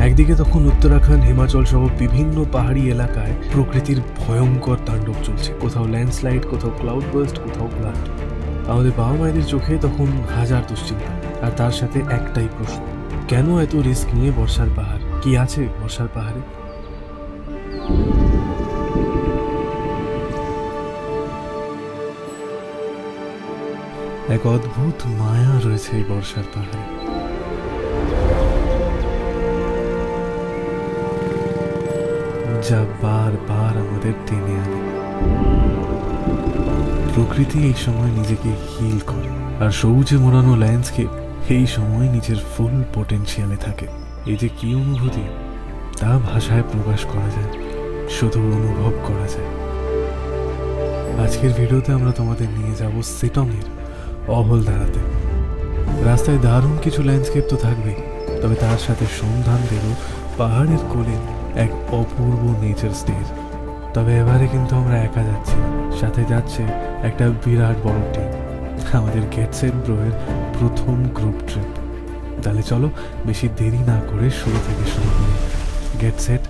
একদিকে তখন উত্তরাখণ্ড, হিমাচল সহ বিভিন্ন পাহাড়ি এলাকায় প্রকৃতির ভয়ঙ্কর তাণ্ডব চলছে। কোথাও ল্যান্ডস্লাইড, কোথাও ক্লাউড বার্স্ট, কোথাও ফ্লাড। আমাদের বাবা মায়েদের চোখে তখন হাজার দুশ্চিন্তা, আর তার সাথে একটাই প্রশ্ন, কেন এত রিস্ক নিয়ে বর্ষার পাহাড়? কি আছে বর্ষার পাহাড়ে? এক অদ্ভুত মায়া রয়েছে এই বর্ষার পাহাড়ে। যা বারবার আমাদের টেনে আনে। প্রকৃতি এই সময় নিজেকে হিল করে, আর সবুজে মোড়ানো ল্যান্ডস্কেপ এই সময় নিজের ফুল পোটেনশিয়ালে থাকে। এই যে কি অনুভূতি, তা ভাষায় প্রকাশ করা যায়, শুধু অনুভব করা যায়। আজকের ভিডিওতে আমরা তোমাদের নিয়ে যাব সিটংয়ের অহলধারাতে। রাস্তায় দারুণ কিছু ল্যান্ডস্কেপ তো থাকবেই, তবে তার সাথে সন্ধান দেব পাহাড়ের কোলে এক অপূর্ব নেচার স্টেজ। তবে এবারে কিন্তু আমরা একা যাচ্ছি না, সাথে যাচ্ছে একটা বিরাট বড় টিম, আমাদের গেট সেট ব্রোয়ের প্রথম গ্রুপ ট্রিপ। তাহলে চলো বেশি দেরি না করে শুরু থেকে শুরু করি। Get set